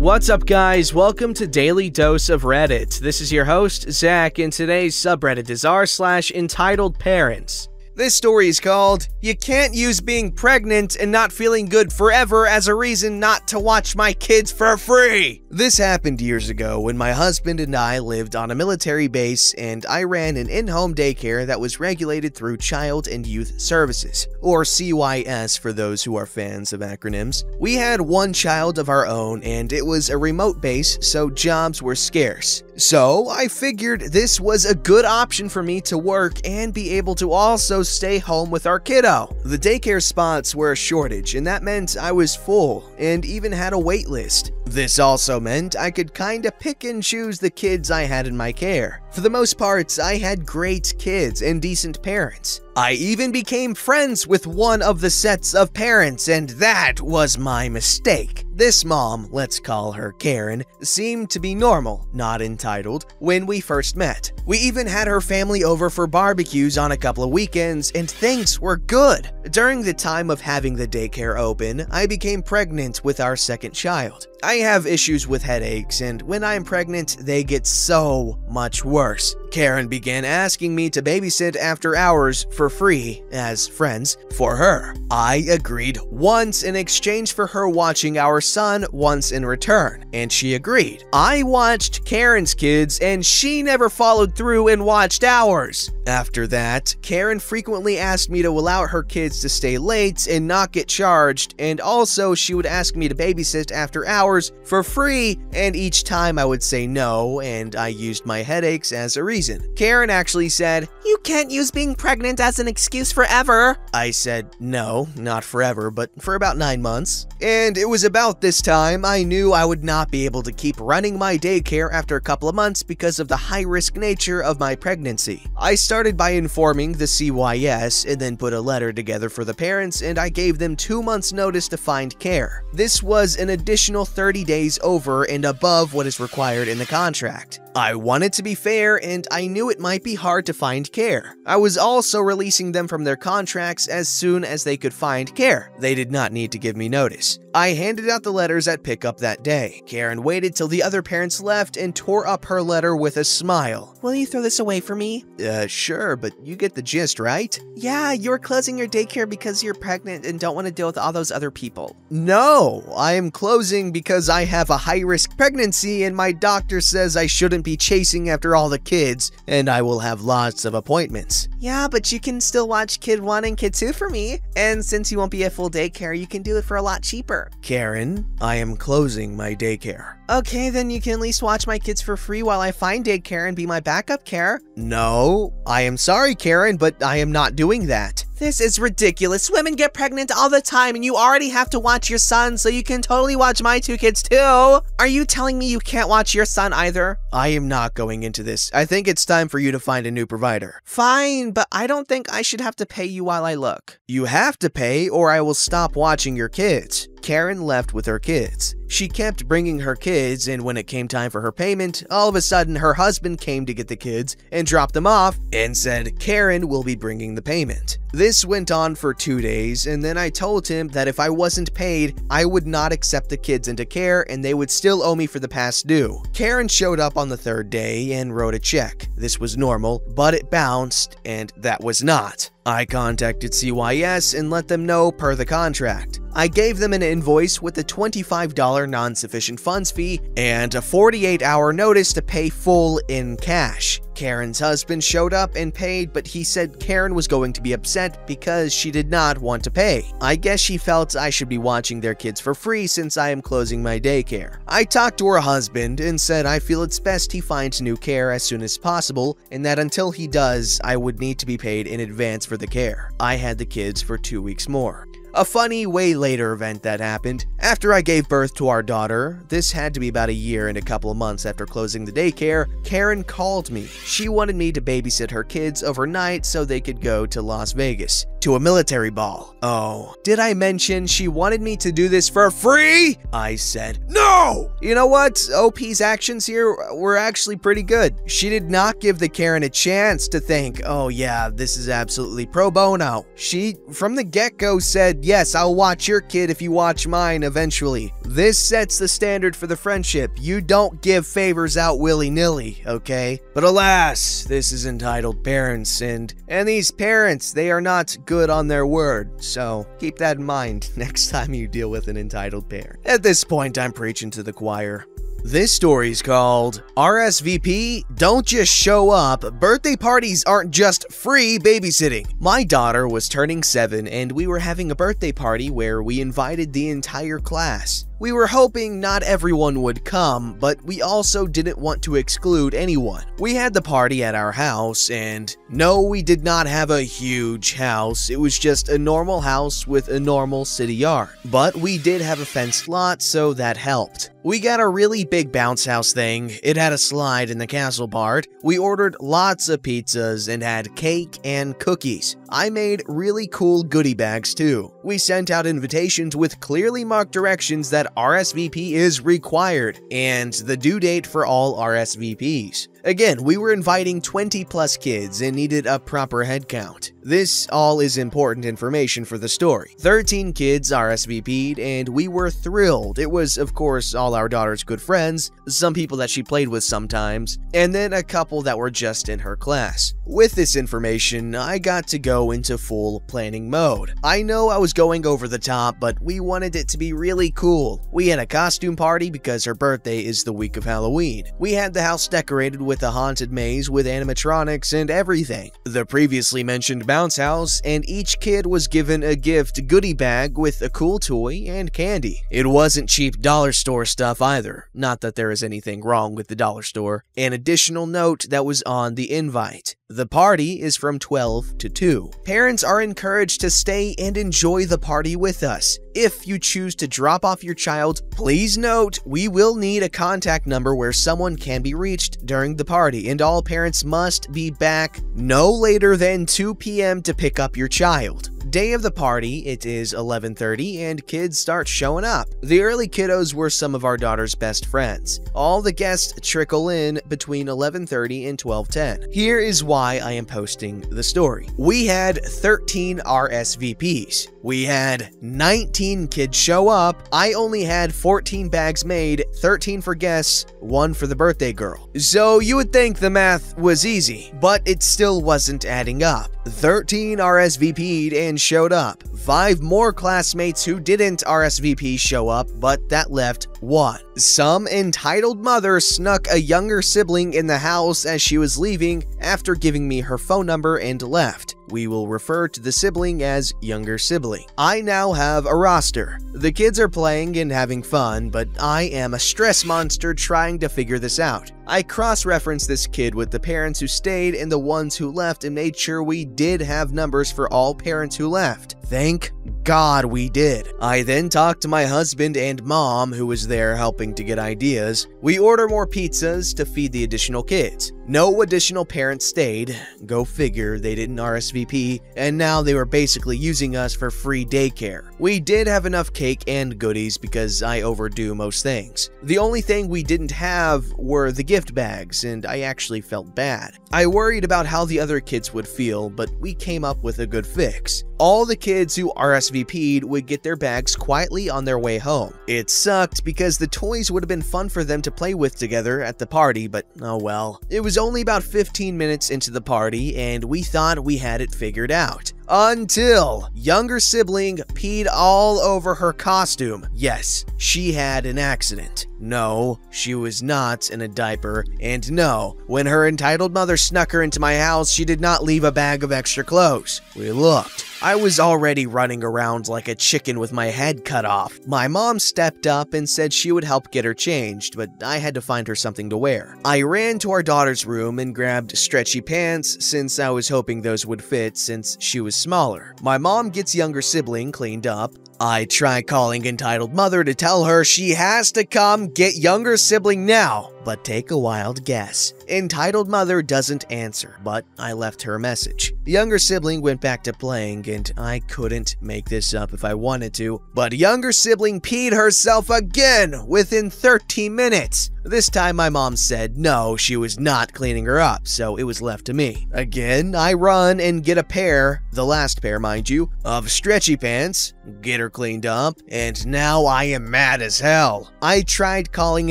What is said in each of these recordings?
What's up, guys? Welcome to Daily Dose of Reddit. This is your host, Zach, and today's subreddit is r/EntitledParents. This story is called, "You Can't Use Being Pregnant and Not Feeling Good Forever as a Reason Not to Watch My Kids for Free." This happened years ago when my husband and I lived on a military base, and I ran an in-home daycare that was regulated through Child and Youth Services, or CYS for those who are fans of acronyms. We had one child of our own, and it was a remote base, so jobs were scarce. So I figured this was a good option for me to work and be able to also stay home with our kiddo. The daycare spots were a shortage, and that meant I was full and even had a wait list. This also meant I could kinda pick and choose the kids I had in my care. For the most part, I had great kids and decent parents. I even became friends with one of the sets of parents, and that was my mistake. This mom, let's call her Karen, seemed to be normal, not entitled, when we first met. We even had her family over for barbecues on a couple of weekends, and things were good. During the time of having the daycare open, I became pregnant with our second child. I have issues with headaches, and when I'm pregnant, they get so much worse. Karen began asking me to babysit after hours for free, as friends, for her. I agreed once in exchange for her watching our son once in return, and she agreed. I watched Karen's kids, and she never followed through and watched ours. After that, Karen frequently asked me to allow her kids to stay late and not get charged, and also she would ask me to babysit after hours for free, and each time I would say no, and I used my headaches as a reason. Karen actually said, "You can't use being pregnant as an excuse forever." I said, no, not forever, but for about 9 months. And it was about this time I knew I would not be able to keep running my daycare after a couple of months because of the high-risk nature of my pregnancy. I started by informing the CYS and then put a letter together for the parents, and I gave them 2 months notice to find care. This was an additional 30 days over and above what is required in the contract. I wanted to be fair, and I knew it might be hard to find care. I was also releasing them from their contracts as soon as they could find care. They did not need to give me notice. I handed out the letters at pickup that day. Karen waited till the other parents left and tore up her letter with a smile. "Will you throw this away for me?" Sure, but you get the gist, right?" "Yeah, you're closing your daycare because you're pregnant and don't want to deal with all those other people." "No, I am closing because I have a high-risk pregnancy and my doctor says I shouldn't be chasing after all the kids, and I will have lots of appointments." "Yeah, but you can still watch Kid 1 and Kid 2 for me, and since you won't be a full daycare, you can do it for a lot cheaper." "Karen, I am closing my daycare." "Okay, then you can at least watch my kids for free while I find daycare and be my backup care." "No, I am sorry, Karen, but I am not doing that." "This is ridiculous. Women get pregnant all the time and you already have to watch your son, so you can totally watch my 2 kids too. Are you telling me you can't watch your son either?" "I am not going into this. I think it's time for you to find a new provider." "Fine, but I don't think I should have to pay you while I look." "You have to pay or I will stop watching your kids." Karen left with her kids. She kept bringing her kids, and when it came time for her payment, all of a sudden her husband came to get the kids and dropped them off and said Karen will be bringing the payment. This went on for 2 days, and then I told him that if I wasn't paid, I would not accept the kids into care and they would still owe me for the past due. Karen showed up on the 3rd day and wrote a check. This was normal, but it bounced, and that was not. I contacted CYS and let them know per the contract. I gave them an invoice with a $25 non-sufficient funds fee and a 48-hour notice to pay full in cash. Karen's husband showed up and paid, but he said Karen was going to be upset because she did not want to pay. I guess she felt I should be watching their kids for free since I am closing my daycare. I talked to her husband and said I feel it's best he finds new care as soon as possible, and that until he does, I would need to be paid in advance for the care. I had the kids for 2 weeks more. A funny, way later event that happened. After I gave birth to our daughter, this had to be about a year and a couple of months after closing the daycare, Karen called me. She wanted me to babysit her kids overnight so they could go to Las Vegas. to a military ball. Oh, did I mention she wanted me to do this for free? I said, no! You know what? OP's actions here were actually pretty good. She did not give the Karen a chance to think, oh yeah, this is absolutely pro bono. She, from the get-go, said, yes, I'll watch your kid if you watch mine eventually. This sets the standard for the friendship. You don't give favors out willy-nilly, okay? But alas, this is entitled parents, and these parents, they are not good on their word, so keep that in mind next time you deal with an entitled parent. At this point, I'm preaching to the choir. This story's called RSVP, Don't Just Show Up. Birthday parties aren't just free babysitting. My daughter was turning 7 and we were having a birthday party where we invited the entire class. We were hoping not everyone would come, but we also didn't want to exclude anyone. We had the party at our house, and no, we did not have a huge house. It was just a normal house with a normal city yard. But we did have a fenced lot, so that helped. We got a really big bounce house thing. It had a slide in the castle part. We ordered lots of pizzas and had cake and cookies. I made really cool goodie bags too. We sent out invitations with clearly marked directions that RSVP is required, and the due date for all RSVPs. Again, we were inviting 20 plus kids and needed a proper head count. This all is important information for the story. 13 kids RSVP'd and we were thrilled. It was, of course, all our daughter's good friends, some people that she played with sometimes, and then a couple that were just in her class. With this information, I got to go into full planning mode. I know I was going over the top, but we wanted it to be really cool. We had a costume party because her birthday is the week of Halloween. We had the house decorated with a haunted maze with animatronics and everything. The previously mentioned bounce house, and each kid was given a gift goodie bag with a cool toy and candy. It wasn't cheap dollar store stuff either. Not that there is anything wrong with the dollar store. An additional note that was on the invite. The party is from 12 to 2. Parents are encouraged to stay and enjoy the party with us. If you choose to drop off your child, please note we will need a contact number where someone can be reached during the party, and all parents must be back no later than 2 p.m. to pick up your child. Day of the party, it is 11:30 and kids start showing up. The early kiddos were some of our daughter's best friends. All the guests trickle in between 11:30 and 12:10. Here is why I am posting the story. We had 13 RSVPs. We had 19 kids show up. I only had 14 bags made, 13 for guests, 1 for the birthday girl. So you would think the math was easy, but it still wasn't adding up. 13 RSVP'd and showed up. 5 more classmates who didn't RSVP show up, but that left 1. Some entitled mother snuck a younger sibling in the house as she was leaving after giving me her phone number and left. We will refer to the sibling as younger sibling. I now have a roster. The kids are playing and having fun, but I am a stress monster trying to figure this out. I cross-referenced this kid with the parents who stayed and the ones who left and made sure we did have numbers for all parents who left. Thank God we did. I then talked to my husband and mom, who was there helping to get ideas. We order more pizzas to feed the additional kids. No additional parents stayed. Go figure, they didn't RSVP, and now they were basically using us for free daycare. We did have enough cake and goodies because I overdo most things. The only thing we didn't have were the gift bags, and I actually felt bad. I worried about how the other kids would feel, but we came up with a good fix. All the kids who RSVP'd would get their bags quietly on their way home. It sucked because the toys would have been fun for them to play with together at the party, but oh well. It was only about 15 minutes into the party and we thought we had it figured out. Until younger sibling peed all over her costume. Yes, she had an accident. No, she was not in a diaper. And no, when her entitled mother snuck her into my house, she did not leave a bag of extra clothes. We looked. I was already running around like a chicken with my head cut off. My mom stepped up and said she would help get her changed, but I had to find her something to wear. I ran to our daughter's room and grabbed stretchy pants since I was hoping those would fit since she was smaller. My mom gets younger sibling cleaned up. I try calling entitled mother to tell her she has to come get younger sibling now, but take a wild guess. Entitled mother doesn't answer, but I left her a message. The younger sibling went back to playing, and I couldn't make this up if I wanted to, but younger sibling peed herself again within 13 minutes. This time my mom said no, she was not cleaning her up, so it was left to me. Again, I run and get a pair, the last pair mind you, of stretchy pants, get her cleaned up, and now I am mad as hell. I tried calling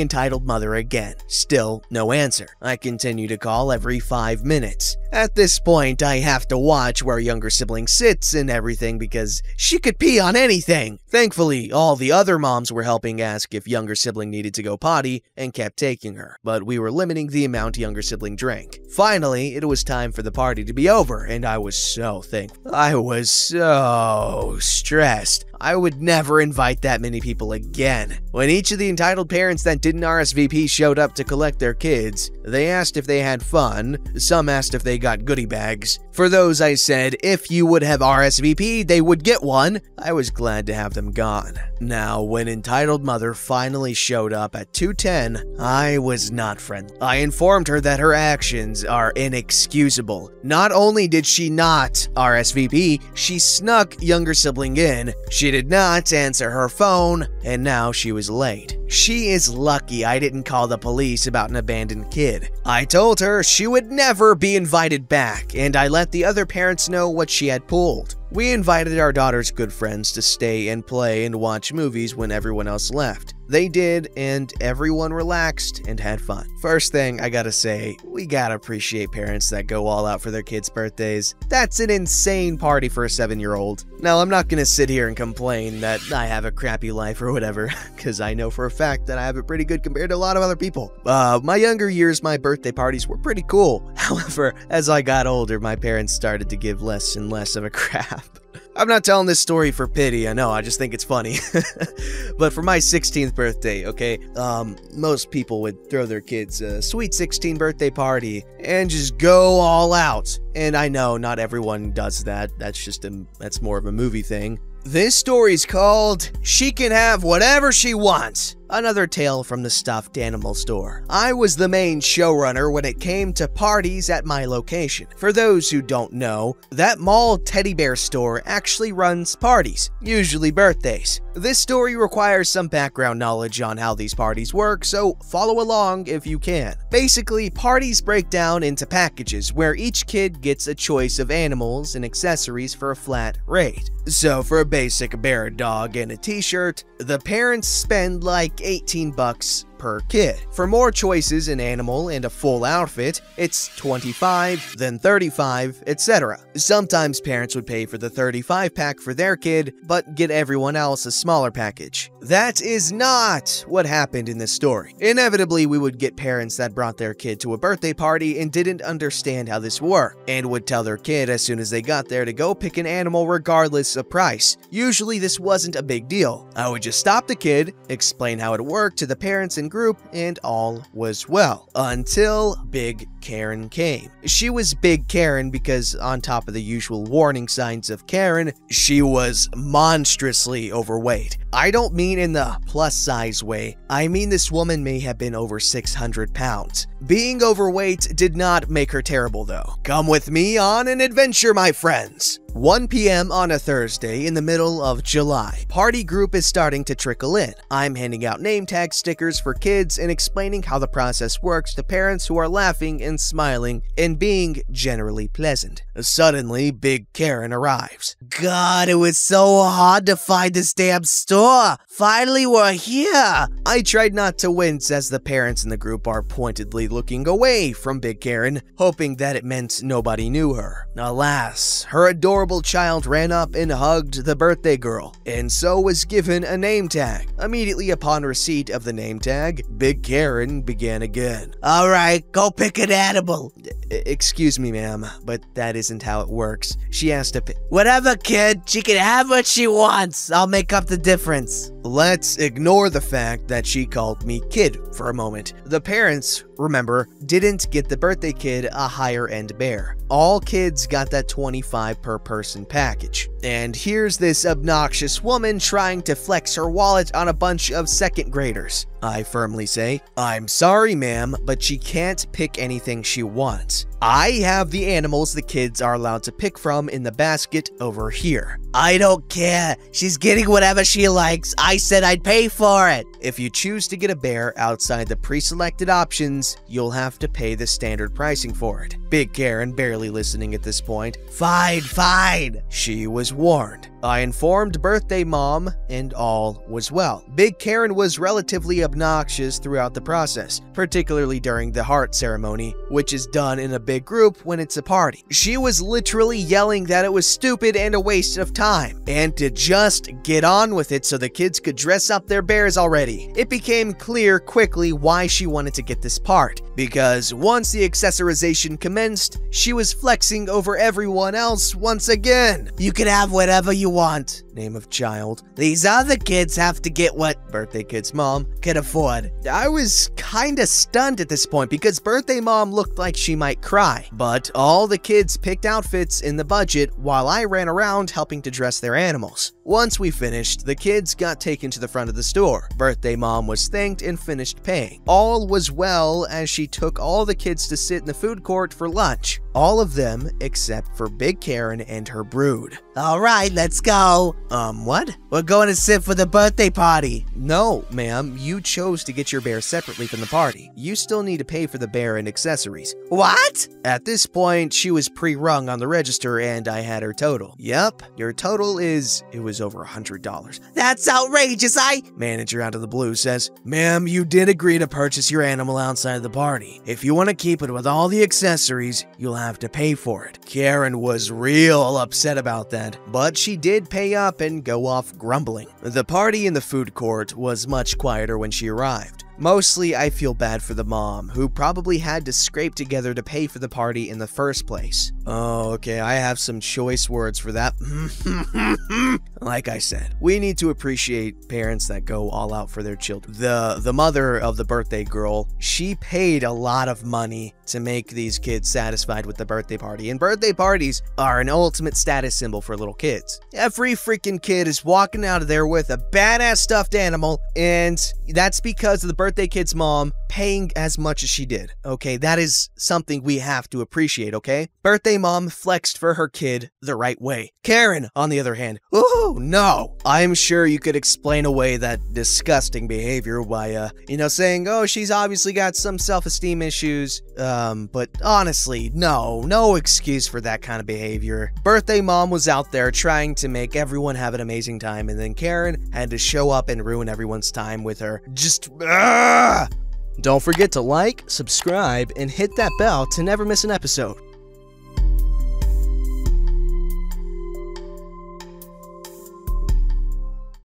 entitled mother again. Still no answer. I continue to call every 5 minutes. At this point, I have to watch where younger sibling sits and everything because she could pee on anything. Thankfully, all the other moms were helping ask if younger sibling needed to go potty and kept taking her, but we were limiting the amount younger sibling drank. Finally, it was time for the party to be over, and I was so thankful. I was so stressed. I would never invite that many people again. When each of the entitled parents that didn't RSVP showed up to collect their kids, they asked if they had fun. Some asked if they got goodie bags. For those, I said if you would have RSVP, they would get one. I was glad to have them gone. Now, when entitled mother finally showed up at 2:10, I was not friendly. I informed her that her actions are inexcusable. Not only did she not RSVP, she snuck younger sibling in. She did not answer her phone, and now she was late. She is lucky I didn't call the police about an abandoned kid. I told her she would never be invited back, and I let the other parents know what she had pulled. We invited our daughter's good friends to stay and play and watch movies when everyone else left. They did, and everyone relaxed and had fun. First thing I gotta say, we gotta appreciate parents that go all out for their kids' birthdays. That's an insane party for a 7-year-old. Now, I'm not gonna sit here and complain that I have a crappy life or whatever, because I know for a fact that I have it pretty good compared to a lot of other people. My younger years, my birthday parties were pretty cool. However, as I got older, my parents started to give less and less of a crap. I'm not telling this story for pity, I know, I just think it's funny. But for my 16th birthday, okay, most people would throw their kids a sweet 16th birthday party and just go all out. And I know not everyone does that, that's more of a movie thing. This story's called She Can Have Whatever She Wants. Another tale from the stuffed animal store. I was the main showrunner when it came to parties at my location. For those who don't know, that mall teddy bear store actually runs parties, usually birthdays. This story requires some background knowledge on how these parties work, so follow along if you can. Basically, parties break down into packages where each kid gets a choice of animals and accessories for a flat rate. So for a basic bear, dog, and a t-shirt, the parents spend like $18 per kid. For more choices, an animal and a full outfit, it's $25, then $35, etc. Sometimes parents would pay for the 35 pack for their kid, but get everyone else a smaller package. That is not what happened in this story. Inevitably, we would get parents that brought their kid to a birthday party and didn't understand how this worked, and would tell their kid as soon as they got there to go pick an animal regardless of price. Usually this wasn't a big deal. I would just stop the kid, explain how it worked to the parents and group, and all was well. Until Big Karen came. She was Big Karen because on top of the usual warning signs of Karen, she was monstrously overweight. I don't mean in the plus size way, I mean this woman may have been over 600 pounds. Being overweight did not make her terrible though. Come with me on an adventure, my friends. 1 p.m. on a Thursday in the middle of July. Party group is starting to trickle in. I'm handing out name tag stickers for kids and explaining how the process works to parents who are laughing and smiling and being generally pleasant. Suddenly, Big Karen arrives. God, it was so hard to find this damn store. Finally, we're here. I tried not to wince as the parents in the group are pointedly looking away from Big Karen, hoping that it meant nobody knew her. Alas, her adorable child ran up and hugged the birthday girl, and so was given a name tag. Immediately upon receipt of the name tag, Big Karen began again. Alright, go pick an animal. Excuse me, ma'am, but that isn't how it works. She has to pick. Whatever, kid. She can have what she wants. I'll make up the difference. Let's ignore the fact that she called me kid for a moment. The parents, remember, didn't get the birthday kid a higher-end bear. All kids got that $25 per person package. And here's this obnoxious woman trying to flex her wallet on a bunch of second graders. I firmly say, I'm sorry ma'am, but she can't pick anything she wants. I have the animals the kids are allowed to pick from in the basket over here. I don't care. She's getting whatever she likes. I said I'd pay for it. If you choose to get a bear outside the pre-selected options, you'll have to pay the standard pricing for it. Big Karen, barely listening at this point. Fine, fine. She was warned. I informed birthday mom, and all was well. Big Karen was relatively obnoxious throughout the process, particularly during the heart ceremony, which is done in a big group when it's a party. She was literally yelling that it was stupid and a waste of time, and to just get on with it so the kids could dress up their bears already. It became clear quickly why she wanted to get this part, because once the accessorization commenced, she was flexing over everyone else once again. You can have whatever you want. Name of child. These other kids have to get what birthday kid's mom can afford. I was kinda stunned at this point because birthday mom looked like she might cry, but all the kids picked outfits in the budget while I ran around helping to dress their animals. Once we finished, the kids got taken to the front of the store. Birthday mom was thanked and finished paying. All was well as she took all the kids to sit in the food court for lunch. All of them except for Big Karen and her brood. All right, let's go. What? We're going to sit for the birthday party. No, ma'am, you chose to get your bear separately from the party. You still need to pay for the bear and accessories. What? At this point, she was pre-rung on the register and I had her total. Yep, your total it was over $100. That's outrageous, Manager out of the blue says, ma'am, you did agree to purchase your animal outside the party. If you want to keep it with all the accessories, you'll have to pay for it. Karen was real upset about that, but she did pay up and go off grumbling. The party in the food court was much quieter when she arrived. Mostly, I feel bad for the mom, who probably had to scrape together to pay for the party in the first place. Oh, okay, I have some choice words for that. Like I said, we need to appreciate parents that go all out for their children. The mother of the birthday girl, she paid a lot of money to make these kids satisfied with the birthday party, and birthday parties are an ultimate status symbol for little kids. Every freaking kid is walking out of there with a badass stuffed animal, and that's because of the birthday kid's mom paying as much as she did. Okay, that is something we have to appreciate, okay? Birthday mom flexed for her kid the right way. Karen, on the other hand, oh no! I'm sure you could explain away that disgusting behavior by, saying, oh, she's obviously got some self-esteem issues, but honestly, no excuse for that kind of behavior. Birthday mom was out there trying to make everyone have an amazing time, and then Karen had to show up and ruin everyone's time with her. Don't forget to like, subscribe, and hit that bell to never miss an episode.